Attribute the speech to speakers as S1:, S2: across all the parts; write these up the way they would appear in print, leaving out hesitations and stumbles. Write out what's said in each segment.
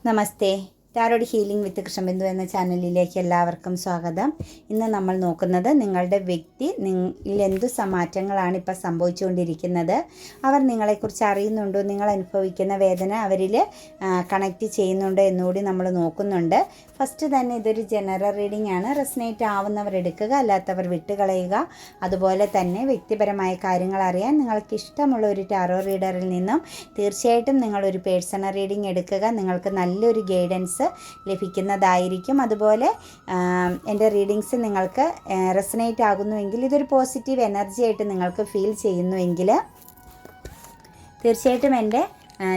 S1: നമസ്തേ. Tarot healing വിത്ത് കൃഷ്ണബിന്ദു എന്ന ചാനലിലേക്ക് എല്ലാവർക്കും സ്വാഗതം. ഇന്ന് നമ്മൾ നോക്കുന്നത് നിങ്ങളുടെ വ്യക്തി എന്തു മാറ്റങ്ങളാണ് ഇപ്പോൾ സംഭവിച്ചുകൊണ്ടിരിക്കുന്നത്, അവർ നിങ്ങളെക്കുറിച്ച് അറിയുന്നുണ്ടോ, നിങ്ങൾ അനുഭവിക്കുന്ന വേദന അവരിൽ കണക്റ്റ് ചെയ്യുന്നുണ്ടോ എന്നുകൂടി നമ്മൾ നോക്കുന്നുണ്ട്. ഫസ്റ്റ് തന്നെ ഇതൊരു ജനറൽ റീഡിംഗ് ആണ്. റെസനേറ്റ് ആവുന്നവർ എടുക്കുക, അല്ലാത്തവർ വിട്ടുകളയുക. അതുപോലെ തന്നെ വ്യക്തിപരമായ കാര്യങ്ങൾ അറിയാൻ നിങ്ങൾക്ക് ഇഷ്ടമുള്ള ഒരു ടാറോ റീഡറിൽ നിന്നും തീർച്ചയായിട്ടും നിങ്ങളൊരു പേഴ്സണൽ റീഡിംഗ് എടുക്കുക. നിങ്ങൾക്ക് നല്ലൊരു ഗൈഡൻസ് ലഭിക്കുന്നതായിരിക്കും. അതുപോലെ എൻ്റെ റീഡിങ്സ് നിങ്ങൾക്ക് റെസനേറ്റ് ആകുന്നുവെങ്കിൽ, ഇതൊരു പോസിറ്റീവ് എനർജി ആയിട്ട് നിങ്ങൾക്ക് ഫീൽ ചെയ്യുന്നുവെങ്കിൽ തീർച്ചയായിട്ടും എൻ്റെ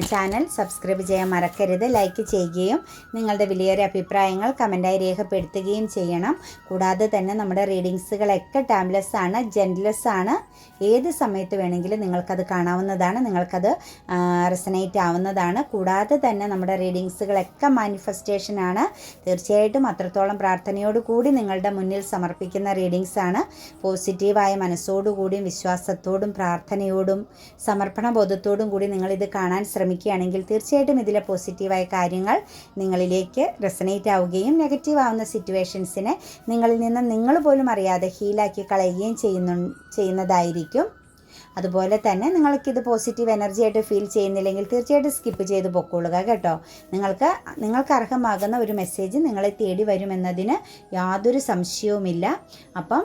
S1: ചാനൽ സബ്സ്ക്രൈബ് ചെയ്യാൻ മറക്കരുത്. ലൈക്ക് ചെയ്യുകയും നിങ്ങളുടെ വിലയേറിയ അഭിപ്രായങ്ങൾ കമൻറ്റായി രേഖപ്പെടുത്തുകയും ചെയ്യണം. കൂടാതെ തന്നെ നമ്മുടെ റീഡിങ്സുകളൊക്കെ ടൈംലെസ് ആണ്, ജെൻറ്റ്ലെസ് ആണ്. ഏത് സമയത്ത് വേണമെങ്കിലും നിങ്ങൾക്കത് കാണാവുന്നതാണ്, നിങ്ങൾക്കത് റെസനേറ്റ് ആവുന്നതാണ്. കൂടാതെ തന്നെ നമ്മുടെ റീഡിങ്സുകളൊക്കെ മാനിഫെസ്റ്റേഷനാണ്. തീർച്ചയായിട്ടും അത്രത്തോളം പ്രാർത്ഥനയോടുകൂടി നിങ്ങളുടെ മുന്നിൽ സമർപ്പിക്കുന്ന റീഡിങ്സാണ്. പോസിറ്റീവായ മനസ്സോടുകൂടിയും വിശ്വാസത്തോടും പ്രാർത്ഥനയോടും സമർപ്പണ ബോധത്തോടും കൂടി നിങ്ങളിത് കാണാൻ ശ്രമിക്കുകയാണെങ്കിൽ തീർച്ചയായിട്ടും ഇതിലെ പോസിറ്റീവായ കാര്യങ്ങൾ നിങ്ങളിലേക്ക് റെസനേറ്റ് ആവുകയും നെഗറ്റീവ് ആവുന്ന സിറ്റുവേഷൻസിനെ നിങ്ങളിൽ നിന്ന് നിങ്ങൾ പോലും അറിയാതെ ഹീലാക്കി കളയുകയും ചെയ്യുന്നതായിരിക്കും. അതുപോലെ തന്നെ നിങ്ങൾക്കിത് പോസിറ്റീവ് എനർജി ആയിട്ട് ഫീൽ ചെയ്യുന്നില്ലെങ്കിൽ തീർച്ചയായിട്ടും സ്കിപ്പ് ചെയ്ത് പൊക്കോളുക കേട്ടോ. നിങ്ങൾക്ക് അർഹമാകുന്ന ഒരു മെസ്സേജ് നിങ്ങളെ തേടി വരുമെന്നതിന് യാതൊരു സംശയവുമില്ല. അപ്പം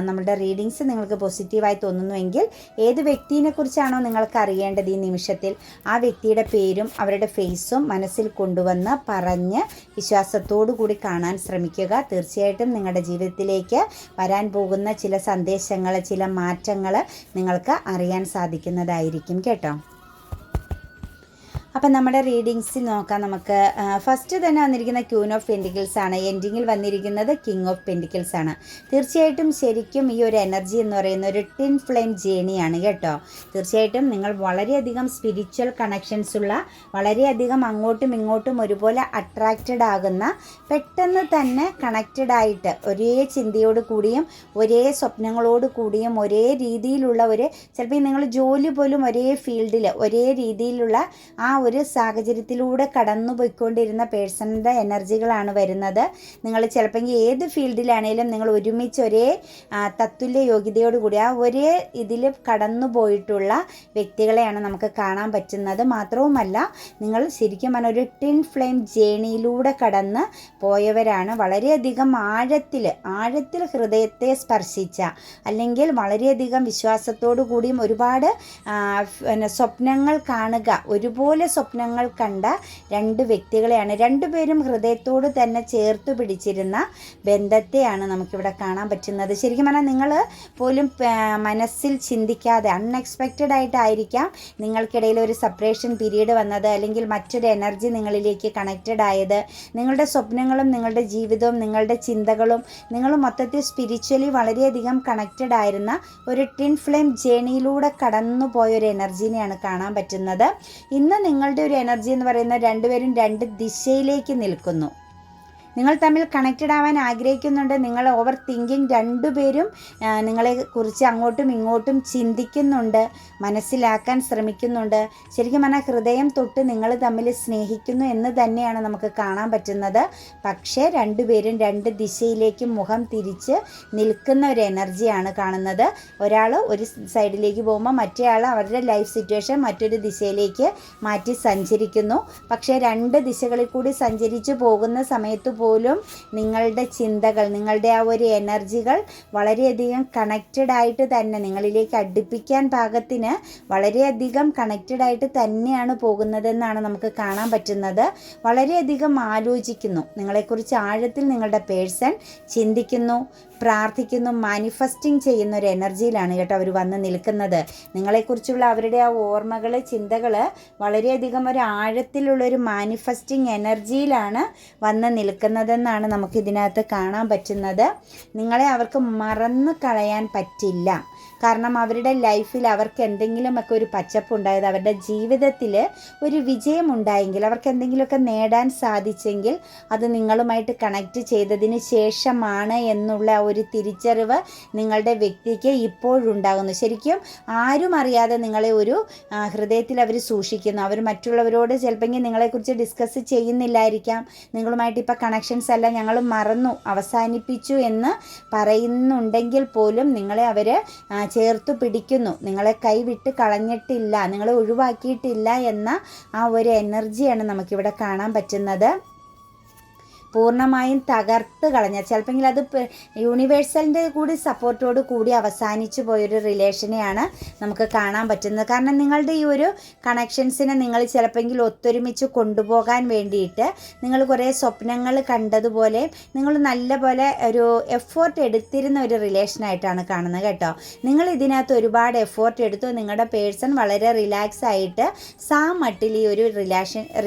S1: നമ്മുടെ റീഡിങ്സ് നിങ്ങൾക്ക് പോസിറ്റീവായി തോന്നുന്നുവെങ്കിൽ ഏത് വ്യക്തിയെക്കുറിച്ചാണോ നിങ്ങൾക്ക് അറിയേണ്ടത് ഈ നിമിഷത്തിൽ, ആ വ്യക്തിയുടെ പേരും അവരുടെ ഫേസും മനസ്സിൽ കൊണ്ടുവന്ന് പറഞ്ഞ് വിശ്വാസത്തോടു കൂടി കാണാൻ ശ്രമിക്കുക. തീർച്ചയായിട്ടും നിങ്ങളുടെ ജീവിതത്തിലേക്ക് വരാൻ പോകുന്ന ചില സന്ദേശങ്ങൾ, ചില മാറ്റങ്ങൾ നിങ്ങൾക്ക് അറിയാൻ സാധിക്കുന്നതായിരിക്കും കേട്ടോ. അപ്പം നമ്മുടെ റീഡിങ്സിൽ നോക്കാം. നമുക്ക് ഫസ്റ്റ് തന്നെ വന്നിരിക്കുന്ന ക്യൂൻ ഓഫ് പെൻറ്റിക്കിൾസ് ആണ്. എൻഡിങ്ങിൽ വന്നിരിക്കുന്നത് കിങ് ഓഫ് പെൻറ്റിക്കിൾസ് ആണ്. തീർച്ചയായിട്ടും ശരിക്കും ഈ ഒരു എനർജി എന്ന് പറയുന്ന ഒരു ടിൻ ഫ്ലെയിം ജേണിയാണ് കേട്ടോ. തീർച്ചയായിട്ടും നിങ്ങൾ വളരെയധികം സ്പിരിച്വൽ കണക്ഷൻസ് ഉള്ള, വളരെയധികം അങ്ങോട്ടും ഇങ്ങോട്ടും ഒരുപോലെ അട്രാക്റ്റഡ് ആകുന്ന, പെട്ടെന്ന് തന്നെ കണക്റ്റഡ് ആയിട്ട് ഒരേ ചിന്തയോട് കൂടിയും ഒരേ സ്വപ്നങ്ങളോട് കൂടിയും ഒരേ രീതിയിലുള്ള ചിലപ്പോൾ നിങ്ങൾ ജോലി പോലും ഒരേ ഫീൽഡിൽ ഒരേ രീതിയിലുള്ള ആ ഒരു സാഹചര്യത്തിലൂടെ കടന്നു പോയിക്കൊണ്ടിരുന്ന പേഴ്സണിൻ്റെ എനർജികളാണ് വരുന്നത്. നിങ്ങൾ ചിലപ്പോൾ ഏത് ഫീൽഡിലാണെങ്കിലും നിങ്ങൾ ഒരുമിച്ച് ഒരേ തത്തുല്യ യോഗ്യതയോടുകൂടി ആ ഒരേ ഇതിൽ കടന്നു പോയിട്ടുള്ള വ്യക്തികളെയാണ് നമുക്ക് കാണാൻ പറ്റുന്നത്. മാത്രവുമല്ല, നിങ്ങൾ ശരിക്കും പറഞ്ഞ ഒരു ടിൻ ഫ്ലെയിം ജേണിയിലൂടെ കടന്ന് പോയവരാണ്. വളരെയധികം ആഴത്തിൽ ഹൃദയത്തെ സ്പർശിച്ച, അല്ലെങ്കിൽ വളരെയധികം വിശ്വാസത്തോടു കൂടിയും ഒരുപാട് സ്വപ്നങ്ങൾ കാണുക, ഒരുപോലെ സ്വപ്നങ്ങൾ കണ്ട രണ്ട് വ്യക്തികളെയാണ്, രണ്ടുപേരും ഹൃദയത്തോട് തന്നെ ചേർത്ത് പിടിച്ചിരുന്ന ബന്ധത്തെയാണ് നമുക്കിവിടെ കാണാൻ പറ്റുന്നത്. ശരിക്കും പറഞ്ഞാൽ നിങ്ങൾ പോലും മനസ്സിൽ ചിന്തിക്കാതെ അൺഎക്സ്പെക്റ്റഡ് ആയിട്ടായിരിക്കാം നിങ്ങൾക്കിടയിൽ ഒരു സെപ്പറേഷൻ പീരീഡ് വന്നത്, അല്ലെങ്കിൽ മറ്റൊരു എനർജി നിങ്ങളിലേക്ക് കണക്റ്റഡ് ആയത്. നിങ്ങളുടെ സ്വപ്നങ്ങളും നിങ്ങളുടെ ജീവിതവും നിങ്ങളുടെ ചിന്തകളും നിങ്ങൾ മൊത്തത്തിൽ സ്പിരിച്വലി വളരെയധികം കണക്റ്റഡ് ആയിരുന്ന ഒരു ടിൻ ഫ്ലെയിം ജേണിയിലൂടെ കടന്നു പോയ ഒരു എനർജീനെയാണ് കാണാൻ പറ്റുന്നത്. ഇന്ന് നിങ്ങളുടെ ഒരു എനർജി എന്ന് പറയുന്നത് രണ്ടുപേരും രണ്ട് ദിശയിലേക്ക് നിൽക്കുന്നു. നിങ്ങൾ തമ്മിൽ കണക്റ്റഡ് ആവാൻ ആഗ്രഹിക്കുന്നുണ്ട്. നിങ്ങൾ ഓവർ തിങ്കിങ്, രണ്ടുപേരും നിങ്ങളെക്കുറിച്ച് അങ്ങോട്ടും ഇങ്ങോട്ടും ചിന്തിക്കുന്നുണ്ട്, മനസ്സിലാക്കാൻ ശ്രമിക്കുന്നുണ്ട്. ശരിക്കും പറഞ്ഞാൽ ഹൃദയം തൊട്ട് നിങ്ങൾ തമ്മിൽ സ്നേഹിക്കുന്നു എന്ന് തന്നെയാണ് നമുക്ക് കാണാൻ പറ്റുന്നത്. പക്ഷേ രണ്ടുപേരും രണ്ട് ദിശയിലേക്ക് മുഖം തിരിച്ച് നിൽക്കുന്ന ഒരു എനർജിയാണ് കാണുന്നത്. ഒരാൾ ഒരു സൈഡിലേക്ക് പോകുമ്പോൾ മറ്റേ ആൾ അവരുടെ ലൈഫ് സിറ്റുവേഷൻ മറ്റൊരു ദിശയിലേക്ക് മാറ്റി സഞ്ചരിക്കുന്നു. പക്ഷേ രണ്ട് ദിശകളിൽ കൂടി സഞ്ചരിച്ചു പോകുന്ന സമയത്ത് പോലും നിങ്ങളുടെ ചിന്തകൾ, നിങ്ങളുടെ ആ ഒരു എനർജികൾ വളരെയധികം കണക്റ്റഡ് ആയിട്ട് തന്നെ നിങ്ങളിലേക്ക് അടുപ്പിക്കാൻ പാകത്തിന് വളരെയധികം കണക്റ്റഡ് ആയിട്ട് തന്നെയാണ് പോകുന്നതെന്നാണ് നമുക്ക് കാണാൻ പറ്റുന്നത്. വളരെയധികം ആലോചിക്കുന്നു, നിങ്ങളെക്കുറിച്ച് ആഴത്തിൽ നിങ്ങളുടെ പേഴ്സൺ ചിന്തിക്കുന്നു, പ്രാർത്ഥിക്കുന്നു, മാനിഫെസ്റ്റിംഗ് ചെയ്യുന്ന ഒരു എനർജിയിലാണ് കേട്ടോ അവർ വന്ന് നിൽക്കുന്നത്. നിങ്ങളെക്കുറിച്ചുള്ള അവരുടെ ആ ഓർമ്മകൾ, ചിന്തകൾ വളരെയധികം ഒരു ആഴത്തിലുള്ളൊരു മാനിഫെസ്റ്റിംഗ് എനർജിയിലാണ് വന്ന് നിൽക്കുന്നതെന്നാണ് നമുക്കിതിനകത്ത് കാണാൻ പറ്റുന്നത്. നിങ്ങളെ അവർക്ക് മറന്നു കളയാൻ പറ്റില്ല. കാരണം അവരുടെ ലൈഫിൽ അവർക്ക് എന്തെങ്കിലുമൊക്കെ ഒരു പച്ചപ്പുണ്ടായത്, അവരുടെ ജീവിതത്തിൽ ഒരു വിജയമുണ്ടായെങ്കിൽ, അവർക്ക് എന്തെങ്കിലുമൊക്കെ നേടാൻ സാധിച്ചെങ്കിൽ അത് നിങ്ങളുമായിട്ട് കണക്റ്റ് ചെയ്തതിന് ശേഷമാണ് എന്നുള്ള ഒരു തിരിച്ചറിവ് നിങ്ങളുടെ വ്യക്തിക്ക് ഇപ്പോഴുണ്ടാകുന്നു. ശരിക്കും ആരും അറിയാതെ നിങ്ങളെ ഒരു ഹൃദയത്തിൽ അവർ സൂക്ഷിക്കുന്നു. അവർ മറ്റുള്ളവരോട് ചിലപ്പോൾ നിങ്ങളെക്കുറിച്ച് ഡിസ്കസ് ചെയ്യുന്നില്ലായിരിക്കാം. നിങ്ങളുമായിട്ട് ഇപ്പോൾ കണക്ഷൻസ് എല്ലാം ഞങ്ങൾ മറന്നു, അവസാനിപ്പിച്ചു എന്ന് പറയുന്നുണ്ടെങ്കിൽ പോലും നിങ്ങളെ അവർ ചേർത്തു പിടിക്കുന്നു. നിങ്ങളെ കൈവിട്ട് കളഞ്ഞിട്ടില്ല, നിങ്ങളെ ഒഴിവാക്കിയിട്ടില്ല എന്ന ആ ഒരു എനർജിയാണ് നമുക്കിവിടെ കാണാൻ പറ്റുന്നത്. പൂർണ്ണമായും തകർത്ത് കളഞ്ഞ, ചിലപ്പോൾ അത് യൂണിവേഴ്സലിൻ്റെ കൂടി സപ്പോർട്ടോട് കൂടി അവസാനിച്ചു പോയൊരു റിലേഷനെയാണ് നമുക്ക് കാണാൻ പറ്റുന്നത്. കാരണം നിങ്ങളുടെ ഈ ഒരു കണക്ഷൻസിനെ നിങ്ങൾ ചിലപ്പോൾ ഒത്തൊരുമിച്ച് കൊണ്ടുപോകാൻ വേണ്ടിയിട്ട് നിങ്ങൾ കുറേ സ്വപ്നങ്ങൾ കണ്ടതുപോലെ നിങ്ങൾ നല്ല പോലെ ഒരു എഫേർട്ട് എടുത്തിരുന്ന ഒരു റിലേഷനായിട്ടാണ് കാണുന്നത് കേട്ടോ. നിങ്ങൾ ഇതിനകത്ത് ഒരുപാട് എഫേർട്ട് എടുത്തു. നിങ്ങളുടെ പേഴ്സൺ വളരെ റിലാക്സ് ആയിട്ട് മട്ടിൽ ഈ ഒരു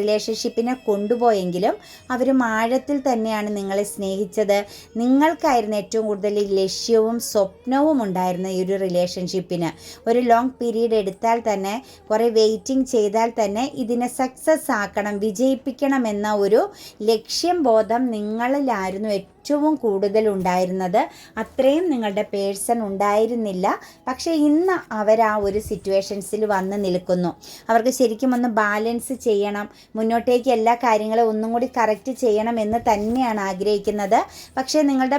S1: റിലേഷൻഷിപ്പിനെ കൊണ്ടുപോയെങ്കിലും അവർ ആഴത്തിൽ തന്നെയാണ് നിങ്ങളെ സ്നേഹിച്ചത്. നിങ്ങൾക്കായിരുന്നു ഏറ്റവും കൂടുതൽ ലക്ഷ്യവും സ്വപ്നവും ഉണ്ടായിരുന്ന ഈ ഒരു റിലേഷൻഷിപ്പിന്. ഒരു ലോങ് പീരീഡ് എടുത്താൽ തന്നെ, കുറേ വെയിറ്റിംഗ് ചെയ്താൽ തന്നെ ഇതിനെ സക്സസ് ആക്കണം, വിജയിപ്പിക്കണം എന്ന ഒരു ലക്ഷ്യം ബോധം നിങ്ങളിലായിരുന്നു ഏറ്റവും കൂടുതൽ ഉണ്ടായിരുന്നത്. അത്രയും നിങ്ങളുടെ പേഴ്സൺ ഉണ്ടായിരുന്നില്ല. പക്ഷേ ഇന്ന് അവർ ആ ഒരു സിറ്റുവേഷൻസിൽ വന്ന് നിൽക്കുന്നു. അവർക്ക് ശരിക്കും ഒന്ന് ബാലൻസ് ചെയ്യണം, മുന്നോട്ടേക്ക് എല്ലാ കാര്യങ്ങളും ഒന്നും കൂടി കറക്റ്റ് ചെയ്യണം എന്ന് തന്നെയാണ് ആഗ്രഹിക്കുന്നത്. പക്ഷേ നിങ്ങളുടെ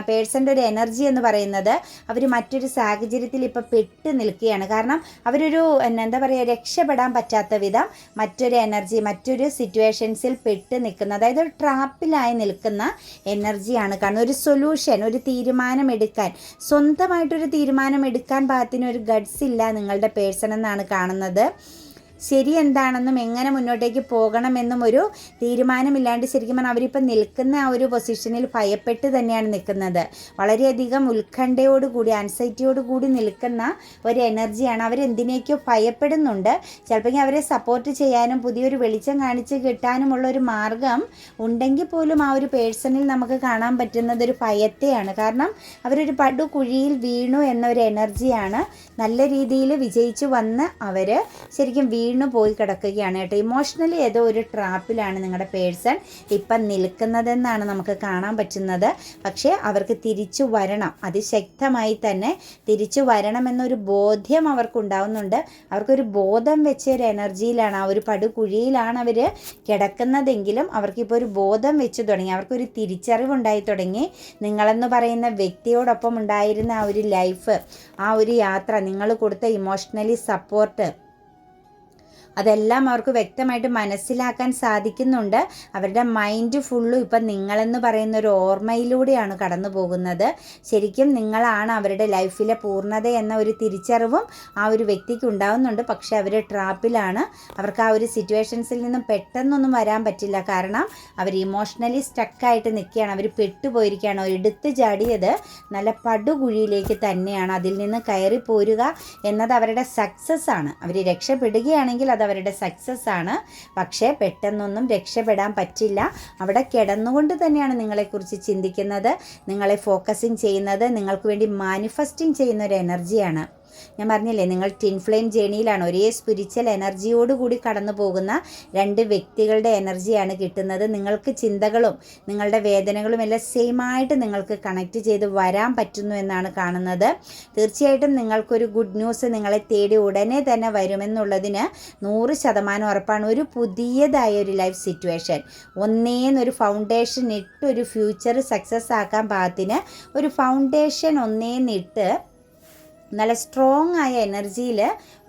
S1: പേഴ്സൻ്റെ ഒരു എനർജി എന്ന് പറയുന്നത് അവർ മറ്റൊരു സാഹചര്യത്തിൽ ഇപ്പോൾ പെട്ട് നിൽക്കുകയാണ്. കാരണം അവരൊരു എന്താ പറയുക, രക്ഷപ്പെടാൻ പറ്റാത്ത വിധം മറ്റൊരു എനർജി, മറ്റൊരു സിറ്റുവേഷൻസിൽ പെട്ട് നിൽക്കുന്ന, അതായത് ഒരു ട്രാപ്പിലായി നിൽക്കുന്ന എനർജിയാണ് കാണുന്നത്. ഒരു സൊല്യൂഷൻ, ഒരു തീരുമാനമെടുക്കാൻ, സ്വന്തമായിട്ടൊരു തീരുമാനമെടുക്കാൻ പാകത്തിന് ഒരു ഗഡ്സ് ഇല്ല നിങ്ങളുടെ പേഴ്സൺ എന്നാണ് കാണുന്നത്. ശരി എന്താണെന്നും എങ്ങനെ മുന്നോട്ടേക്ക് പോകണമെന്നും ഒരു തീരുമാനമില്ലാണ്ട് ശരിക്കും പറഞ്ഞാൽ അവരിപ്പോൾ നിൽക്കുന്ന ആ ഒരു പൊസിഷനിൽ ഭയപ്പെട്ട് തന്നെയാണ് നിൽക്കുന്നത്. വളരെയധികം ഉത്കണ്ഠയോടുകൂടി, ആൻസൈറ്റിയോടുകൂടി നിൽക്കുന്ന ഒരു എനർജിയാണ്. അവരെന്തിനേക്കോ ഭയപ്പെടുന്നുണ്ട്. ചിലപ്പോൾ അവരെ സപ്പോർട്ട് ചെയ്യാനും പുതിയൊരു വെളിച്ചം കാണിച്ച് കിട്ടാനുമുള്ള ഒരു മാർഗം ഉണ്ടെങ്കിൽ പോലും ആ ഒരു പേഴ്സണിൽ നമുക്ക് കാണാൻ പറ്റുന്നത് ഒരു ഭയത്തെയാണ്. കാരണം അവരൊരു പടുകുഴിയിൽ വീണു എന്നൊരു എനർജിയാണ്. നല്ല രീതിയിൽ വിജയിച്ചു വന്ന് അവർ ശരിക്കും വീണു പോയി കിടക്കുകയാണ് കേട്ടോ. ഇമോഷണലി ഏതോ ഒരു ട്രാപ്പിലാണ് നിങ്ങളുടെ പേഴ്സൺ ഇപ്പം നിൽക്കുന്നതെന്നാണ് നമുക്ക് കാണാൻ പറ്റുന്നത്. പക്ഷേ അവർക്ക് തിരിച്ചു വരണം, അതിശക്തമായി തന്നെ തിരിച്ചു വരണമെന്നൊരു ബോധ്യം അവർക്കുണ്ടാവുന്നുണ്ട്. അവർക്കൊരു ബോധം വെച്ച ഒരു എനർജിയിലാണ്, ആ ഒരു പടുകുഴിയിലാണ് അവർ കിടക്കുന്നതെങ്കിലും അവർക്കിപ്പോൾ ഒരു ബോധം വെച്ച് തുടങ്ങി, അവർക്കൊരു തിരിച്ചറിവുണ്ടായി തുടങ്ങി. നിങ്ങളെന്ന് പറയുന്ന വ്യക്തിയോടൊപ്പം ഉണ്ടായിരുന്ന ആ ഒരു ലൈഫ്, ആ ഒരു യാത്ര, നിങ്ങൾ കൊടുത്ത ഇമോഷണലി സപ്പോർട്ട്, അതെല്ലാം അവർക്ക് വ്യക്തമായിട്ട് മനസ്സിലാക്കാൻ സാധിക്കുന്നുണ്ട്. അവരുടെ മൈൻഡ് ഫുള്ളും ഇപ്പം നിങ്ങളെന്ന് പറയുന്ന ഒരു ഓർമ്മയിലൂടെയാണ് കടന്നു പോകുന്നത്. ശരിക്കും നിങ്ങളാണ് അവരുടെ ലൈഫിലെ പൂർണ്ണത എന്ന ഒരു തിരിച്ചറിവും ആ ഒരു വ്യക്തിക്ക് ഉണ്ടാകുന്നുണ്ട്. പക്ഷെ അവർ ട്രാപ്പിലാണ്. അവർക്ക് ആ ഒരു സിറ്റുവേഷൻസിൽ നിന്നും പെട്ടെന്നൊന്നും വരാൻ പറ്റില്ല. കാരണം അവർ ഇമോഷണലി സ്റ്റക്കായിട്ട് നിൽക്കുകയാണ്, അവർ പെട്ടുപോയിരിക്കുകയാണ്. എടുത്തു ചാടിയത് നല്ല പടുകുഴിയിലേക്ക് തന്നെയാണ്. അതിൽ നിന്ന് കയറി പോരുക എന്നത് അവരുടെ സക്സസ് ആണ്. അവർ രക്ഷപ്പെടുകയാണെങ്കിൽ അത് അവരുടെ സക്സസ് ആണ്. പക്ഷേ പെട്ടെന്നൊന്നും രക്ഷപ്പെടാൻ പറ്റില്ല. അവിടെ കിടന്നുകൊണ്ട് തന്നെയാണ് നിങ്ങളെക്കുറിച്ച് ചിന്തിക്കുന്നത്, നിങ്ങളെ ഫോക്കസിങ് ചെയ്യുന്നത്, നിങ്ങൾക്ക് വേണ്ടി മാനിഫെസ്റ്റിംഗ് ചെയ്യുന്ന ഒരു എനർജിയാണ്. ഞാൻ പറഞ്ഞില്ലേ, നിങ്ങൾ ട്വിൻ ഫ്ലെയിം ജേണിയിലാണ്. ഒരേ സ്പിരിച്വൽ എനർജിയോടുകൂടി കടന്നു പോകുന്ന രണ്ട് വ്യക്തികളുടെ എനർജിയാണ് കിട്ടുന്നത്. നിങ്ങൾക്ക് ചിന്തകളും നിങ്ങളുടെ വേദനകളും എല്ലാം സെയിമായിട്ട് നിങ്ങൾക്ക് കണക്റ്റ് ചെയ്ത് വരാൻ പറ്റുന്നു എന്നാണ് കാണുന്നത്. തീർച്ചയായിട്ടും നിങ്ങൾക്കൊരു ഗുഡ് ന്യൂസ് നിങ്ങളെ തേടി ഉടനെ തന്നെ വരുമെന്നുള്ളതിന് 100% ഉറപ്പാണ്. ഒരു പുതിയതായ ഒരു ലൈഫ് സിറ്റുവേഷൻ, ഒന്നേന്നൊരു ഫൗണ്ടേഷൻ ഇട്ട് ഒരു ഫ്യൂച്ചർ സക്സസ് ആക്കാൻ പാകത്തിന് ഒരു ഫൗണ്ടേഷൻ ഒന്നേന്നിട്ട് നല്ല സ്ട്രോങ് ആയ എനർജിയിൽ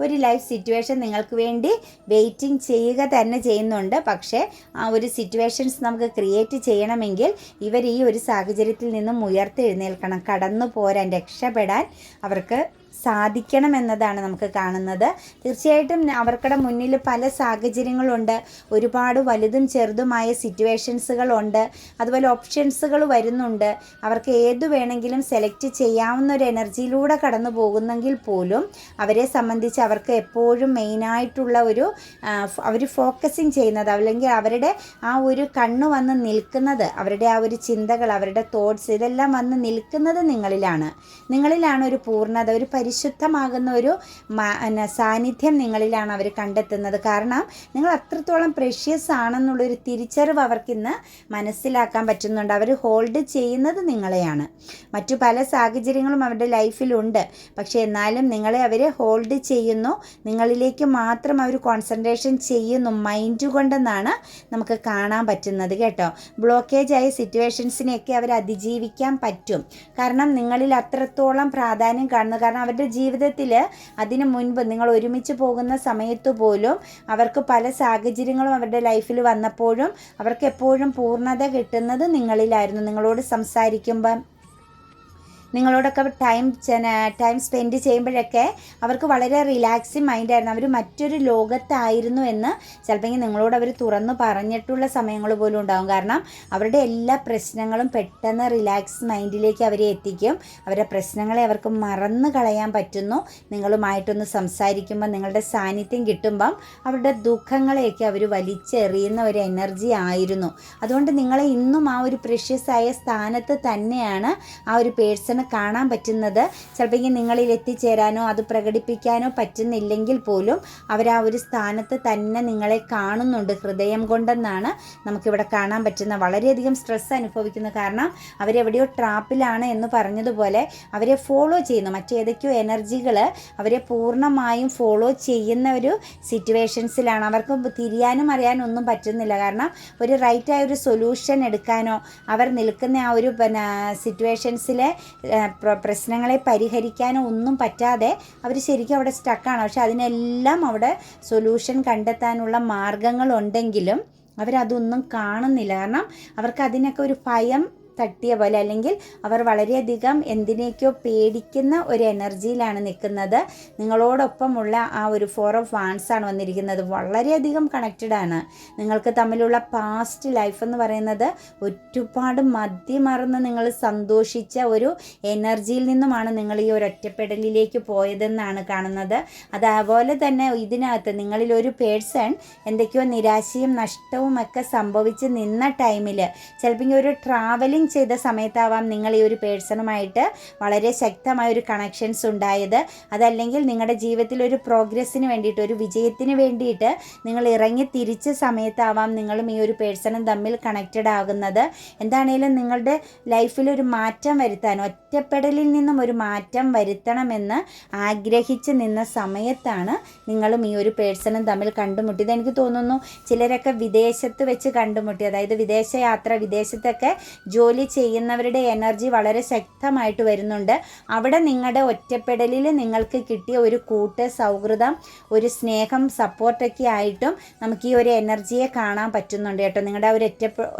S1: ഒരു ലൈഫ് സിറ്റുവേഷൻ നിങ്ങൾക്ക് വേണ്ടി വെയിറ്റിംഗ് ചെയ്യുക തന്നെ ചെയ്യുന്നുണ്ട്. പക്ഷേ ആ ഒരു സിറ്റുവേഷൻസ് നമുക്ക് ക്രിയേറ്റ് ചെയ്യണമെങ്കിൽ ഇവർ ഈ ഒരു സാഹചര്യത്തിൽ നിന്നും ഉയർത്തെഴുന്നേൽക്കണം. കടന്നു പോരാൻ, രക്ഷപ്പെടാൻ അവർക്ക് സാധിക്കണം എന്നതാണ് നമുക്ക് കാണുന്നത്. തീർച്ചയായിട്ടും അവർക്കടെ മുന്നിൽ പല സാഹചര്യങ്ങളുണ്ട്, ഒരുപാട് വലുതും ചെറുതുമായ സിറ്റുവേഷൻസുകളുണ്ട്, അതുപോലെ ഓപ്ഷൻസുകൾ വരുന്നുണ്ട്. അവർക്ക് ഏതു വേണമെങ്കിലും സെലക്ട് ചെയ്യാവുന്ന ഒരു എനർജിയിലൂടെ കടന്നു പോകുന്നെങ്കിൽ പോലും അവരെ സംബന്ധിച്ച് അവർക്ക് എപ്പോഴും മെയിനായിട്ടുള്ള ഒരു അവർ ഫോക്കസിങ് ചെയ്യുന്നത്, അല്ലെങ്കിൽ അവരുടെ ആ ഒരു കണ്ണ് വന്ന് നിൽക്കുന്നത്, അവരുടെ ആ ഒരു ചിന്തകൾ, അവരുടെ തോട്ട്സ്, ഇതെല്ലാം വന്ന് നിൽക്കുന്നത് നിങ്ങളിലാണ് ഒരു പൂർണ്ണത, ഒരു പരിശുദ്ധമാകുന്ന ഒരു സാന്നിധ്യം നിങ്ങളിലാണ് അവർ കണ്ടെത്തുന്നത്. കാരണം നിങ്ങൾ അത്രത്തോളം പ്രഷ്യസ് ആണെന്നുള്ളൊരു തിരിച്ചറിവ് അവർക്കിന്ന് മനസ്സിലാക്കാൻ പറ്റുന്നുണ്ട്. അവർ ഹോൾഡ് ചെയ്യുന്നത് നിങ്ങളെയാണ്. മറ്റു പല സാഹചര്യങ്ങളും അവരുടെ ലൈഫിലുണ്ട്, പക്ഷേ എന്നാലും നിങ്ങളെ അവർ ഹോൾഡ് ചെയ്യുന്നു, നിങ്ങളിലേക്ക് മാത്രം അവർ കോൺസെൻട്രേഷൻ ചെയ്യുന്നു മൈൻഡ് കൊണ്ടെന്നാണ് നമുക്ക് കാണാൻ പറ്റുന്നത് കേട്ടോ. ബ്ലോക്കേജ് ആയ സിറ്റുവേഷൻസിനെയൊക്കെ അവർ അതിജീവിക്കാൻ പറ്റും. കാരണം നിങ്ങളിൽ അത്രത്തോളം പ്രാധാന്യം കാണുന്നു. കാരണം അവരുടെ ജീവിതത്തിൽ അതിനു മുൻപ് നിങ്ങൾ ഒരുമിച്ച് പോകുന്ന സമയത്ത് പോലും അവർക്ക് പല സാഹചര്യങ്ങളും അവരുടെ ലൈഫിൽ വന്നപ്പോഴും അവർക്ക് എപ്പോഴും പൂർണ്ണത കിട്ടുന്നത് നിങ്ങളിലായിരുന്നു. നിങ്ങളോട് സംസാരിക്കുമ്പം, നിങ്ങളോടൊക്കെ ടൈം സ്പെൻഡ് ചെയ്യുമ്പോഴൊക്കെ അവർക്ക് വളരെ റിലാക്സിങ് മൈൻഡായിരുന്നു. അവർ മറ്റൊരു ലോകത്തായിരുന്നു എന്ന് ചിലപ്പോൾ നിങ്ങളോട് അവർ തുറന്നു പറഞ്ഞിട്ടുള്ള സമയങ്ങൾ പോലും ഉണ്ടാകും. കാരണം അവരുടെ എല്ലാ പ്രശ്നങ്ങളും പെട്ടെന്ന് റിലാക്സ് മൈൻഡിലേക്ക് അവരെ എത്തിക്കും. അവരുടെ പ്രശ്നങ്ങളെ അവർക്ക് മറന്നു കളയാൻ പറ്റുന്നു. നിങ്ങളുമായിട്ടൊന്ന് സംസാരിക്കുമ്പോൾ, നിങ്ങളുടെ സാന്നിധ്യം കിട്ടുമ്പം അവരുടെ ദുഃഖങ്ങളെയൊക്കെ അവർ വലിച്ചെറിയുന്ന ഒരു എനർജി ആയിരുന്നു. അതുകൊണ്ട് നിങ്ങളെ ഇന്നും ആ ഒരു പ്രഷ്യസ് ആയ സ്ഥാനത്ത് തന്നെയാണ് ആ ഒരു പേഴ്സൺ കാണാൻ പറ്റുന്നത്. ചിലപ്പോൾ നിങ്ങളിൽ എത്തിച്ചേരാനോ അത് പ്രകടിപ്പിക്കാനോ പറ്റുന്നില്ലെങ്കിൽ പോലും അവർ ആ ഒരു സ്ഥാനത്ത് തന്നെ നിങ്ങളെ കാണുന്നുണ്ട് ഹൃദയം കൊണ്ടെന്നാണ് നമുക്കിവിടെ കാണാൻ പറ്റുന്ന. വളരെയധികം സ്ട്രെസ് അനുഭവിക്കുന്നു. കാരണം അവരെവിടെയോ ട്രാപ്പിലാണ് എന്ന് പറഞ്ഞതുപോലെ അവരെ ഫോളോ ചെയ്യുന്നു. മറ്റേതൊക്കെയോ എനർജികൾ അവരെ പൂർണ്ണമായും ഫോളോ ചെയ്യുന്ന ഒരു സിറ്റുവേഷൻസിലാണ്. അവർക്ക് തിരിയാനും അറിയാനും ഒന്നും പറ്റുന്നില്ല. കാരണം ഒരു റൈറ്റായ ഒരു സൊല്യൂഷൻ എടുക്കാനോ അവർ നിൽക്കുന്ന ആ ഒരു സിറ്റുവേഷൻസിലെ പ്രശ്നങ്ങളെ പരിഹരിക്കാനോ ഒന്നും പറ്റാതെ അവർ ശരിക്കും അവിടെ സ്റ്റക്കാണ്. പക്ഷെ അതിനെല്ലാം അവിടെ സൊല്യൂഷൻ കണ്ടെത്താനുള്ള മാർഗങ്ങളുണ്ടെങ്കിലും അവരതൊന്നും കാണുന്നില്ല. കാരണം അവർക്ക് അതിനൊക്കെ ഒരു ഭയം തട്ടിയ പോലെ, അല്ലെങ്കിൽ അവർ വളരെയധികം എന്തിനേക്കോ പേടിക്കുന്ന ഒരു എനർജിയിലാണ് നിൽക്കുന്നത്. നിങ്ങളോടൊപ്പമുള്ള ആ ഒരു 4 ഓഫ് വാൻഡ്സ് ആണ് വന്നിരിക്കുന്നത്. വളരെയധികം കണക്റ്റഡ് ആണ്. നിങ്ങൾക്ക് തമ്മിലുള്ള പാസ്റ്റ് ലൈഫ് എന്ന് പറയുന്നത് ഒരുപാട് മതിമറന്ന് നിങ്ങൾ സന്തോഷിച്ച ഒരു എനർജിയിൽ നിന്നുമാണ് നിങ്ങൾ ഈ ഒരു ഒറ്റപ്പെടലിലേക്ക് പോയതെന്നാണ് കാണുന്നത്. അതേപോലെ തന്നെ ഇതിനകത്ത് നിങ്ങളിൽ ഒരു പേഴ്സൺ എന്തൊക്കെയോ നിരാശയും നഷ്ടവും ഒക്കെ സംഭവിച്ച് നിന്ന ടൈമിൽ, ചിലപ്പോൾ ഒരു ട്രാവലിംഗ് ചെയ്ത സമയത്താവാം നിങ്ങൾ ഈ ഒരു പേഴ്സണുമായിട്ട് വളരെ ശക്തമായൊരു കണക്ഷൻസ് ഉണ്ടായത്. അതല്ലെങ്കിൽ നിങ്ങളുടെ ജീവിതത്തിൽ ഒരു പ്രോഗ്രസ്സിന് വേണ്ടിയിട്ട്, ഒരു വിജയത്തിന് വേണ്ടിയിട്ട് നിങ്ങൾ ഇറങ്ങി തിരിച്ച സമയത്താവാം നിങ്ങളും ഈ ഒരു പേഴ്സണും തമ്മിൽ കണക്റ്റഡ് ആകുന്നത്. എന്താണേലും നിങ്ങളുടെ ലൈഫിലൊരു മാറ്റം വരുത്താൻ, ഒറ്റപ്പെടലിൽ നിന്നും ഒരു മാറ്റം വരുത്തണമെന്ന് ആഗ്രഹിച്ച് നിന്ന സമയത്താണ് നിങ്ങളും ഈ ഒരു പേഴ്സണും തമ്മിൽ കണ്ടുമുട്ടിയത്. എനിക്ക് തോന്നുന്നു ചിലരൊക്കെ വിദേശത്ത് വെച്ച് കണ്ടുമുട്ടി, അതായത് വിദേശയാത്ര, വിദേശത്തൊക്കെ ജോലി ചെയ്യുന്നവരുടെ എനർജി വളരെ ശക്തമായിട്ട് വരുന്നുണ്ട്. അവിടെ നിങ്ങളുടെ ഒറ്റപ്പെടലിൽ നിങ്ങൾക്ക് കിട്ടിയ ഒരു കൂട്ട്, സൗഹൃദം, ഒരു സ്നേഹം, സപ്പോർട്ടൊക്കെ ആയിട്ടും നമുക്ക് ഈ ഒരു എനർജിയെ കാണാൻ പറ്റുന്നുണ്ട് കേട്ടോ. നിങ്ങളുടെ ഒരു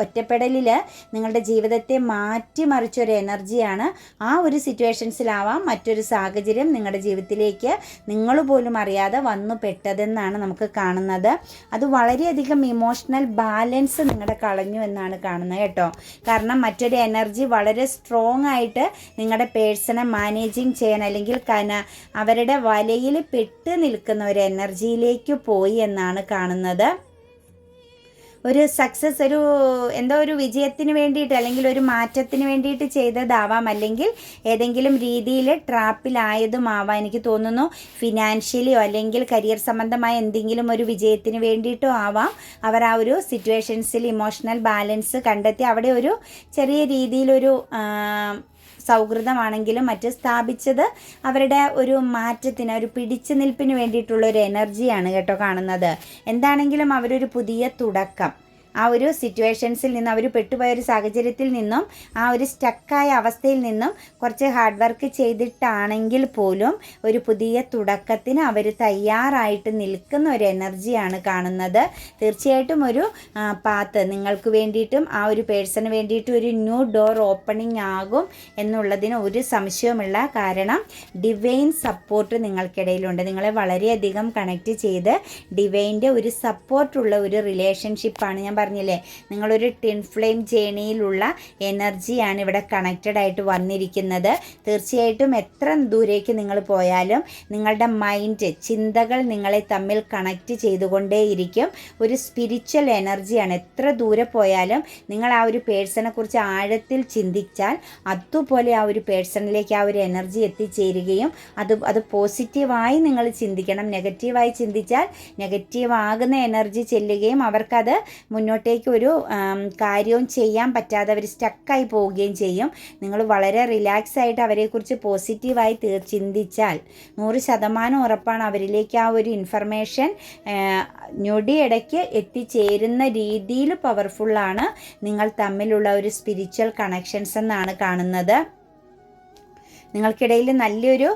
S1: ഒറ്റപ്പെടലിൽ നിങ്ങളുടെ ജീവിതത്തെ മാറ്റിമറിച്ചൊരു എനർജിയാണ്. ആ ഒരു സിറ്റുവേഷൻസിലാവാം മറ്റൊരു സാഹചര്യം നിങ്ങളുടെ ജീവിതത്തിലേക്ക് നിങ്ങൾ പോലും അറിയാതെ വന്നു പെട്ടതെന്നാണ് നമുക്ക് കാണുന്നത്. അത് വളരെയധികം ഇമോഷണൽ ബാലൻസ് നിങ്ങളുടെ കളഞ്ഞു എന്നാണ് കാണുന്നത് കേട്ടോ. കാരണം മറ്റൊരു എനർജി വളരെ സ്ട്രോങ് ആയിട്ട് നിങ്ങളുടെ പേഴ്സണെ മാനേജിങ് ചെയ്യാൻ, അല്ലെങ്കിൽ അവരുടെ വലയിൽ പെട്ട് നിൽക്കുന്ന ഒരു എനർജിയിലേക്ക് പോയി എന്നാണ് കാണുന്നത്. ഒരു സക്സസ്, ഒരു വിജയത്തിന് വേണ്ടിയിട്ട് അല്ലെങ്കിൽ ഒരു മാറ്റത്തിന് വേണ്ടിയിട്ട് ചെയ്തതാവാം, അല്ലെങ്കിൽ ഏതെങ്കിലും രീതിയിൽ ട്രാപ്പിലായതുമാവാം. എനിക്ക് തോന്നുന്നു ഫിനാൻഷ്യലിയോ അല്ലെങ്കിൽ കരിയർ സംബന്ധമായ എന്തെങ്കിലും ഒരു വിജയത്തിന് വേണ്ടിയിട്ടോ ആവാം അവർ ആ ഒരു സിറ്റുവേഷൻസിൽ ഇമോഷണൽ ബാലൻസ് കണ്ടെത്തി അവിടെ ഒരു ചെറിയ രീതിയിലൊരു സൗഹൃദമാണെങ്കിലും മറ്റ് സ്ഥാപിച്ചത് അവരുടെ ഒരു മാറ്റത്തിന്, ഒരു പിടിച്ചു നിൽപ്പിന് വേണ്ടിയിട്ടുള്ള ഒരു എനർജിയാണ് കേട്ടോ കാണുന്നത്. എന്താണെങ്കിലും അവരൊരു പുതിയ തുടക്കം, ആ ഒരു സിറ്റുവേഷൻസിൽ നിന്നും, അവർ പെട്ടുപോയൊരു സാഹചര്യത്തിൽ നിന്നും, ആ ഒരു സ്റ്റക്കായ അവസ്ഥയിൽ നിന്നും കുറച്ച് ഹാർഡ് വർക്ക് ചെയ്തിട്ടാണെങ്കിൽ പോലും ഒരു പുതിയ തുടക്കത്തിന് അവർ തയ്യാറായിട്ട് നിൽക്കുന്ന ഒരു എനർജിയാണ് കാണുന്നത്. തീർച്ചയായിട്ടും ഒരു പാത്ത് നിങ്ങൾക്ക് വേണ്ടിയിട്ടും ആ ഒരു പേഴ്സണ് വേണ്ടിയിട്ടും ഒരു ന്യൂ ഡോർ ഓപ്പണിംഗ് ആകും എന്നുള്ളതിന് ഒരു സംശയവുമില്ല. കാരണം ഡിവൈൻ സപ്പോർട്ട് നിങ്ങൾക്കിടയിലുണ്ട്. നിങ്ങളെ വളരെയധികം കണക്റ്റ് ചെയ്ത് ഡിവൈൻ്റെ ഒരു സപ്പോർട്ടുള്ള ഒരു റിലേഷൻഷിപ്പാണ്. ഞാൻ പറഞ്ഞില്ലേ, നിങ്ങളൊരു ടിൻ ഫ്ലെയിം ജേണിയിലുള്ള എനർജിയാണ് ഇവിടെ കണക്റ്റഡ് ആയിട്ട് വന്നിരിക്കുന്നത്. തീർച്ചയായിട്ടും എത്ര ദൂരേക്ക് നിങ്ങൾ പോയാലും നിങ്ങളുടെ മൈൻഡ്, ചിന്തകൾ നിങ്ങളെ തമ്മിൽ കണക്റ്റ് ചെയ്തുകൊണ്ടേയിരിക്കും. ഒരു സ്പിരിച്വൽ എനർജിയാണ്. എത്ര ദൂരെ പോയാലും നിങ്ങൾ ആ ഒരു പേഴ്സണെ കുറിച്ച് ആഴത്തിൽ ചിന്തിച്ചാൽ അതുപോലെ ആ ഒരു പേഴ്സണിലേക്ക് ആ ഒരു എനർജി എത്തിച്ചേരുകയും അത് പോസിറ്റീവായി നിങ്ങൾ ചിന്തിക്കണം. നെഗറ്റീവായി ചിന്തിച്ചാൽ നെഗറ്റീവ് ആകുന്ന എനർജി ചെല്ലുകയും അവർക്കത് മുന്നോട്ടേക്ക് ഒരു കാര്യവും ചെയ്യാൻ പറ്റാതെ അവർ സ്റ്റക്കായി പോവുകയും ചെയ്യും. നിങ്ങൾ വളരെ റിലാക്സ് ആയിട്ട് അവരെക്കുറിച്ച് പോസിറ്റീവായി ചിന്തിച്ചാൽ 100% ഉറപ്പാണ് അവരിലേക്ക് ആ ഒരു ഇൻഫർമേഷൻ ഞൊടിയിടയ്ക്ക് എത്തിച്ചേരുന്ന രീതിയിൽ പവർഫുള്ളാണ് നിങ്ങൾ തമ്മിലുള്ള ഒരു സ്പിരിച്വൽ കണക്ഷൻസ് എന്നാണ് കാണുന്നത്. നിങ്ങൾക്കിടയിൽ നല്ലൊരു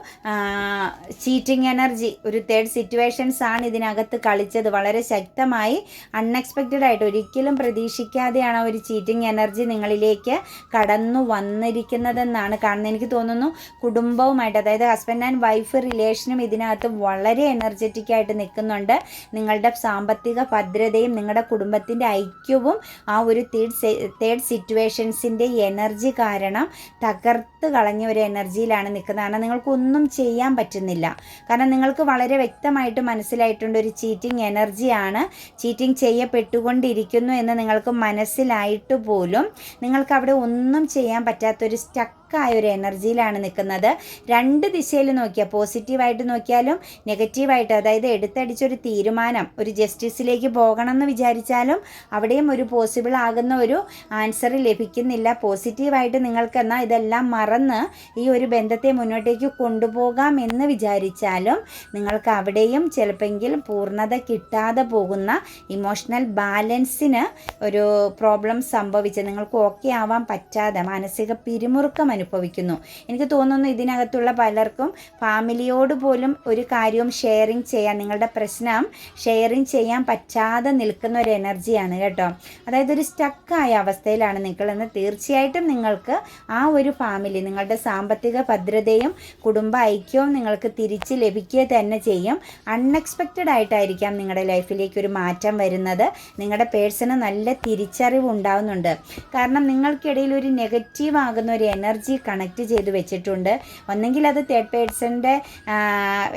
S1: ചീറ്റിംഗ് എനർജി, ഒരു തേർഡ് സിറ്റുവേഷൻസ് ആണ് ഇതിനകത്ത് കളിച്ചത്. വളരെ ശക്തമായി അൺഎക്സ്പെക്റ്റഡ് ആയിട്ട്, ഒരിക്കലും പ്രതീക്ഷിക്കാതെയാണ് ഒരു ചീറ്റിംഗ് എനർജി നിങ്ങളിലേക്ക് കടന്നു വന്നിരിക്കുന്നതെന്നാണ് കാണുന്നത്. എനിക്ക് തോന്നുന്നു കുടുംബവുമായിട്ട്, അതായത് ഹസ്ബൻഡ് ആൻഡ് വൈഫ് റിലേഷനും ഇതിനകത്ത് വളരെ എനർജറ്റിക് ആയിട്ട് നിൽക്കുന്നുണ്ട്. നിങ്ങളുടെ സാമ്പത്തിക ഭദ്രതയും നിങ്ങളുടെ കുടുംബത്തിൻ്റെ ഐക്യവും ആ ഒരു തേർഡ് സിറ്റുവേഷൻസിൻ്റെ എനർജി കാരണം തകർത്ത് കളഞ്ഞ ഒരു എനർജിയിലാണ് നിൽക്കുന്നതാണ്. നിങ്ങൾക്കൊന്നും ചെയ്യാൻ പറ്റുന്നില്ല. കാരണം നിങ്ങൾക്ക് വളരെ വ്യക്തമായിട്ട് മനസ്സിലായിട്ടുണ്ട് ഒരു ചീറ്റിംഗ് എനർജിയാണ്, ചീറ്റിംഗ് ചെയ്യപ്പെട്ടുകൊണ്ടിരിക്കുന്നു എന്ന് നിങ്ങൾക്ക് മനസ്സിലായിട്ട് പോലും നിങ്ങൾക്ക് അവിടെ ഒന്നും ചെയ്യാൻ പറ്റാത്തൊരു സ്റ്റക്കായ ഒരു എനർജിയിലാണ് നിൽക്കുന്നത്. രണ്ട് ദിശയിൽ നോക്കിയാൽ, പോസിറ്റീവായിട്ട് നോക്കിയാലും നെഗറ്റീവായിട്ട്, അതായത് എടുത്തടിച്ചൊരു തീരുമാനം, ഒരു ജസ്റ്റിസിലേക്ക് പോകണം എന്ന് വിചാരിച്ചാലും അവിടെയും ഒരു പോസിബിൾ ആകുന്ന ഒരു ആൻസർ ലഭിക്കുന്നില്ല. പോസിറ്റീവായിട്ട് നിങ്ങൾക്ക് എന്നാൽ ഇതെല്ലാം മറന്ന് ഈ ഒരു ബന്ധത്തെ മുന്നോട്ടേക്ക് കൊണ്ടുപോകാം എന്ന് വിചാരിച്ചാലും നിങ്ങൾക്ക് അവിടെയും ചിലപ്പോൾ പൂർണ്ണത കിട്ടാതെ പോകുന്ന, ഇമോഷണൽ ബാലൻസിന് ഒരു പ്രോബ്ലം സംഭവിച്ച് നിങ്ങൾക്ക് ഓക്കെ ആവാൻ പറ്റാതെ മാനസിക പിരിമുറുക്കം അനുഭവിക്കുന്നു. എനിക്ക് തോന്നുന്നു ഇതിനകത്തുള്ള പലർക്കും ഫാമിലിയോട് പോലും ഒരു കാര്യവും ഷെയറിങ് ചെയ്യാൻ, നിങ്ങളുടെ പ്രശ്നം ഷെയറിങ് ചെയ്യാൻ പറ്റാതെ നിൽക്കുന്ന ഒരു എനർജിയാണ് കേട്ടോ. അതായത് ഒരു സ്റ്റക്കായ അവസ്ഥയിലാണ് നിൽക്കുന്നത്. തീർച്ചയായിട്ടും നിങ്ങൾക്ക് ആ ഒരു ഫാമിലി, നിങ്ങളുടെ സാമ്പത്തിക ഭദ്രതയും കുടുംബ ഐക്യവും നിങ്ങൾക്ക് തിരിച്ച് ലഭിക്കുക തന്നെ ചെയ്യും. അൺഎക്സ്പെക്റ്റഡ് ആയിട്ടായിരിക്കാം നിങ്ങളുടെ ലൈഫിലേക്ക് ഒരു മാറ്റം വരുന്നത്. നിങ്ങളുടെ പേഴ്സണ് നല്ല തിരിച്ചറിവ് ഉണ്ടാകുന്നുണ്ട്. കാരണം നിങ്ങൾക്കിടയിൽ ഒരു നെഗറ്റീവ് ആകുന്ന ഒരു എനർജി കണക്ട് ചെയ്ത് വെച്ചിട്ടുണ്ട്. ഒന്നെങ്കിൽ അത് തേർഡ് പേഴ്സൻ്റെ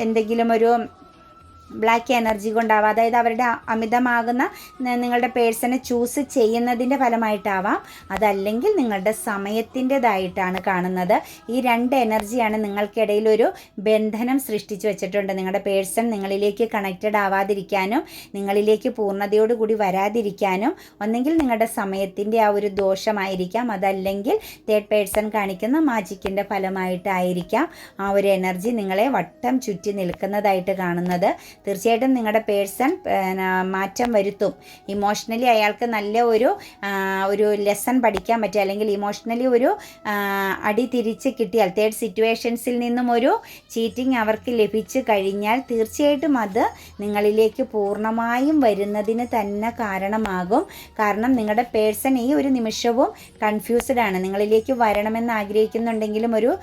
S1: എന്തെങ്കിലും ഒരു ബ്ലാക്ക് എനർജി കൊണ്ടാവാം, അതായത് അവരുടെ അമിതമാകുന്ന നിങ്ങളുടെ പേഴ്സണെ ചൂസ് ചെയ്യുന്നതിൻ്റെ ഫലമായിട്ടാവാം, അതല്ലെങ്കിൽ നിങ്ങളുടെ സമയത്തിൻ്റെതായിട്ടാണ് കാണുന്നത്. ഈ രണ്ട് എനർജിയാണ് നിങ്ങൾക്കിടയിൽ ഒരു ബന്ധനം സൃഷ്ടിച്ചു വെച്ചിട്ടുണ്ട്. നിങ്ങളുടെ പേഴ്സൺ നിങ്ങളിലേക്ക് കണക്റ്റഡ് ആവാതിരിക്കാനും നിങ്ങളിലേക്ക് പൂർണ്ണതയോടുകൂടി വരാതിരിക്കാനും ഒന്നെങ്കിൽ നിങ്ങളുടെ സമയത്തിൻ്റെ ആ ഒരു ദോഷമായിരിക്കാം, അതല്ലെങ്കിൽ തേർഡ് പേഴ്സൺ കാണിക്കുന്ന മാജിക്കിൻ്റെ ഫലമായിട്ടായിരിക്കാം ആ ഒരു എനർജി നിങ്ങളെ വട്ടം ചുറ്റി നിൽക്കുന്നതായിട്ട് കാണുന്നത്. തീർച്ചയായിട്ടും നിങ്ങളുടെ പേഴ്സൺ മാറ്റം വരുത്തും. ഇമോഷണലി അയാൾക്ക് നല്ല ഒരു ലെസൺ പഠിക്കാൻ പറ്റുക, അല്ലെങ്കിൽ ഇമോഷണലി ഒരു അടി തിരിച്ച് കിട്ടിയാൽ, തേർഡ് സിറ്റുവേഷൻസിൽ നിന്നും ഒരു ചീറ്റിംഗ് അവർക്ക് ലഭിച്ചു കഴിഞ്ഞാൽ തീർച്ചയായിട്ടും അത് നിങ്ങളിലേക്ക് പൂർണ്ണമായും വരുന്നതിന് തന്നെ കാരണമാകും. കാരണം നിങ്ങളുടെ പേഴ്സൺ ഈ ഒരു നിമിഷവും കൺഫ്യൂസ്ഡ് ആണ്. നിങ്ങളിലേക്ക് വരണമെന്ന് ആഗ്രഹിക്കുന്നുണ്ടെങ്കിലും ഒരു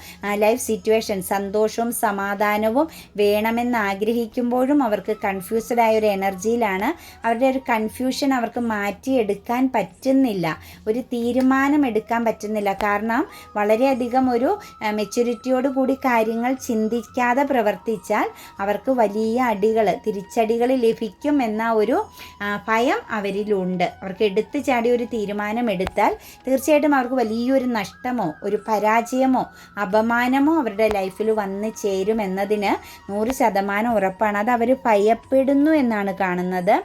S1: ലൈഫ് സിറ്റുവേഷൻ, സന്തോഷവും സമാധാനവും വേണമെന്ന് ആഗ്രഹിക്കുമ്പോഴും അവർക്ക് കൺഫ്യൂസ്ഡ് ആയ ഒരു എനർജിയിലാണ്. അവരുടെ ഒരു കൺഫ്യൂഷൻ അവർക്ക് മാറ്റിയെടുക്കാൻ പറ്റുന്നില്ല, ഒരു തീരുമാനം എടുക്കാൻ പറ്റുന്നില്ല. കാരണം വളരെയധികം ഒരു മെച്യൂരിറ്റിയോട് കൂടി കാര്യങ്ങൾ ചിന്തിക്കാതെ പ്രവർത്തിച്ചാൽ അവർക്ക് വലിയ തിരിച്ചടികൾ ലഭിക്കും എന്ന ഒരു ഭയം അവരിലുണ്ട്. അവർക്ക് എടുത്തു ചാടി ഒരു തീരുമാനം എടുത്താൽ തീർച്ചയായിട്ടും അവർക്ക് വലിയൊരു നഷ്ടമോ ഒരു പരാജയമോ അപമാനമോ അവരുടെ ലൈഫിൽ വന്നു ചേരും എന്നതിന് 100% ഉറപ്പാണ്. അത് അവർ ഭയപ്പെടുന്നു എന്നാണ് കാണുന്നത്.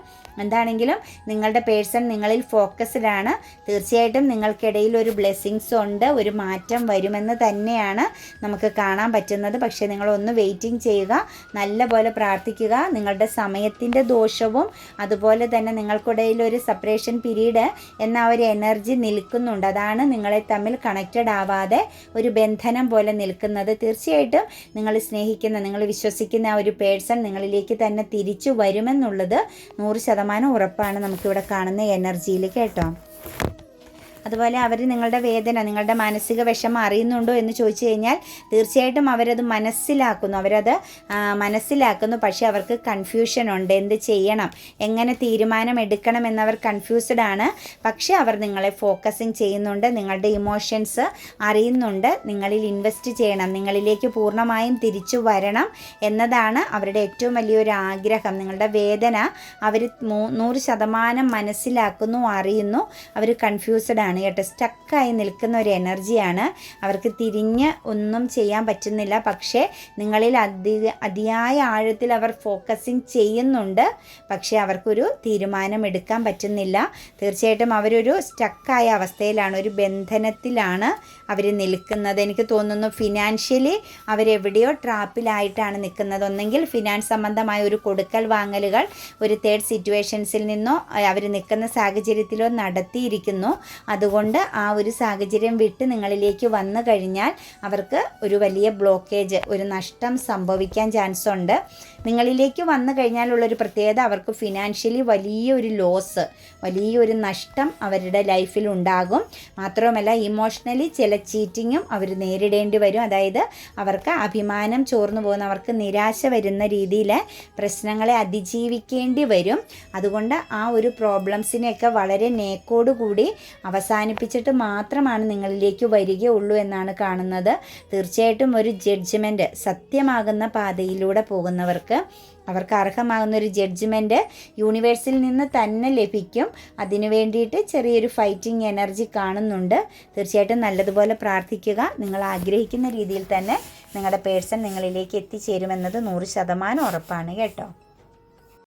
S1: എന്താണെങ്കിലും നിങ്ങളുടെ പേഴ്സൺ നിങ്ങളിൽ ഫോക്കസ്ഡ് ആണ്. തീർച്ചയായിട്ടും നിങ്ങൾക്കിടയിൽ ഒരു ബ്ലെസ്സിങ്സ് ഉണ്ട്, ഒരു മാറ്റം വരുമെന്ന് തന്നെയാണ് നമുക്ക് കാണാൻ പറ്റുന്നത്. പക്ഷേ നിങ്ങളൊന്ന് വെയിറ്റിംഗ് ചെയ്യുക, നല്ലപോലെ പ്രാർത്ഥിക്കുക. നിങ്ങളുടെ സമയത്തിൻ്റെ ദോഷവും അതുപോലെ തന്നെ നിങ്ങൾക്കിടയിൽ ഒരു സെപ്പറേഷൻ പീരീഡ് എന്ന ഒരു എനർജി നിൽക്കുന്നുണ്ട്. അതാണ് നിങ്ങളെ തമ്മിൽ കണക്റ്റഡ് ആവാതെ ഒരു ബന്ധനം പോലെ നിൽക്കുന്നത്. തീർച്ചയായിട്ടും നിങ്ങൾ സ്നേഹിക്കുന്ന, നിങ്ങൾ വിശ്വസിക്കുന്ന ആ ഒരു പേഴ്സൺ നിങ്ങളിലേക്ക് തന്നെ തിരിച്ചു വരുമെന്നുള്ളത് 100% ഉറപ്പാണ് നമുക്കിവിടെ കാണുന്ന എനർജിയിൽ കേട്ടോ. അതുപോലെ അവർ നിങ്ങളുടെ വേദന, നിങ്ങളുടെ മാനസിക വിഷമം അറിയുന്നുണ്ടോ എന്ന് ചോദിച്ചു കഴിഞ്ഞാൽ തീർച്ചയായിട്ടും അവരത് മനസ്സിലാക്കുന്നു. പക്ഷേ അവർക്ക് കൺഫ്യൂഷൻ ഉണ്ട്. എന്ത് ചെയ്യണം, എങ്ങനെ തീരുമാനം എടുക്കണം എന്നവർ കൺഫ്യൂസ്ഡ് ആണ്. പക്ഷേ അവർ നിങ്ങളെ ഫോക്കസിങ് ചെയ്യുന്നുണ്ട്, നിങ്ങളുടെ ഇമോഷൻസ് അറിയുന്നുണ്ട്, നിങ്ങളിൽ ഇൻവെസ്റ്റ് ചെയ്യണം, നിങ്ങളിലേക്ക് പൂർണ്ണമായും തിരിച്ചു വരണം എന്നതാണ് അവരുടെ ഏറ്റവും വലിയൊരു ആഗ്രഹം. നിങ്ങളുടെ വേദന അവർ 100% മനസ്സിലാക്കുന്നു, അറിയുന്നു. അവർ കൺഫ്യൂസ്ഡ് ആണ് കേട്ടോ. സ്റ്റക്കായി നിൽക്കുന്ന ഒരു എനർജിയാണ്. അവർക്ക് തിരിഞ്ഞ് ഒന്നും ചെയ്യാൻ പറ്റുന്നില്ല. പക്ഷേ നിങ്ങളിൽ അതിയായ ആഴത്തിൽ അവർ ഫോക്കസിങ് ചെയ്യുന്നുണ്ട്. പക്ഷേ അവർക്കൊരു തീരുമാനം എടുക്കാൻ പറ്റുന്നില്ല. തീർച്ചയായിട്ടും അവരൊരു സ്റ്റക്കായ അവസ്ഥയിലാണ്, ഒരു ബന്ധനത്തിലാണ് അവർ നിൽക്കുന്നത്. എനിക്ക് തോന്നുന്നു ഫിനാൻഷ്യലി അവരെവിടെയോ ട്രാപ്പിലായിട്ടാണ് നിൽക്കുന്നത്. ഒന്നെങ്കിൽ ഫിനാൻസ് സംബന്ധമായ ഒരു കൊടുക്കൽ വാങ്ങലുകൾ ഒരു തേർഡ് സിറ്റുവേഷൻസിൽ നിന്നോ അവർ നിൽക്കുന്ന സാഹചര്യത്തിലോ നടത്തിയിരിക്കുന്നു. അതുകൊണ്ട് ആ ഒരു സാഹചര്യം വിട്ട് നിങ്ങളിലേക്ക് വന്നു കഴിഞ്ഞാൽ അവർക്ക് ഒരു വലിയ ബ്ലോക്കേജ്, ഒരു നഷ്ടം സംഭവിക്കാൻ ചാൻസ് ഉണ്ട്. നിങ്ങളിലേക്ക് വന്നു കഴിഞ്ഞാലുള്ളൊരു പ്രത്യേകത, അവർക്ക് ഫിനാൻഷ്യലി വലിയൊരു ലോസ്, വലിയൊരു നഷ്ടം അവരുടെ ലൈഫിൽ ഉണ്ടാകും. മാത്രവുമല്ല ഇമോഷണലി ചില ചീറ്റിങ്ങും അവർ നേരിടേണ്ടി വരും. അതായത് അവർക്ക് അഭിമാനം ചോർന്നു പോകുന്ന, അവർക്ക് നിരാശ വരുന്ന രീതിയിൽ പ്രശ്നങ്ങളെ അതിജീവിക്കേണ്ടി വരും. അതുകൊണ്ട് ആ ഒരു പ്രോബ്ലംസിനെയൊക്കെ വളരെ നേക്കോടുകൂടി അവസാനിപ്പിച്ചിട്ട് മാത്രമാണ് നിങ്ങളിലേക്ക് വരികയുള്ളൂ എന്നാണ് കാണുന്നത്. തീർച്ചയായിട്ടും ഒരു ജഡ്ജ്മെൻറ്റ്, സത്യമാകുന്ന പാതയിലൂടെ പോകുന്നവർക്ക് അവർക്ക് അർഹമാകുന്ന ഒരു ജഡ്ജ്മെൻറ്റ് യൂണിവേഴ്സിൽ നിന്ന് തന്നെ ലഭിക്കും. അതിനു വേണ്ടിയിട്ട് ചെറിയൊരു ഫൈറ്റിംഗ് എനർജി കാണുന്നുണ്ട്. തീർച്ചയായിട്ടും നല്ലതുപോലെ പ്രാർത്ഥിക്കുക. നിങ്ങൾ ആഗ്രഹിക്കുന്ന രീതിയിൽ തന്നെ നിങ്ങളുടെ പേഴ്സൺ നിങ്ങളിലേക്ക് എത്തിച്ചേരുമെന്നത് 100% ഉറപ്പാണ് കേട്ടോ.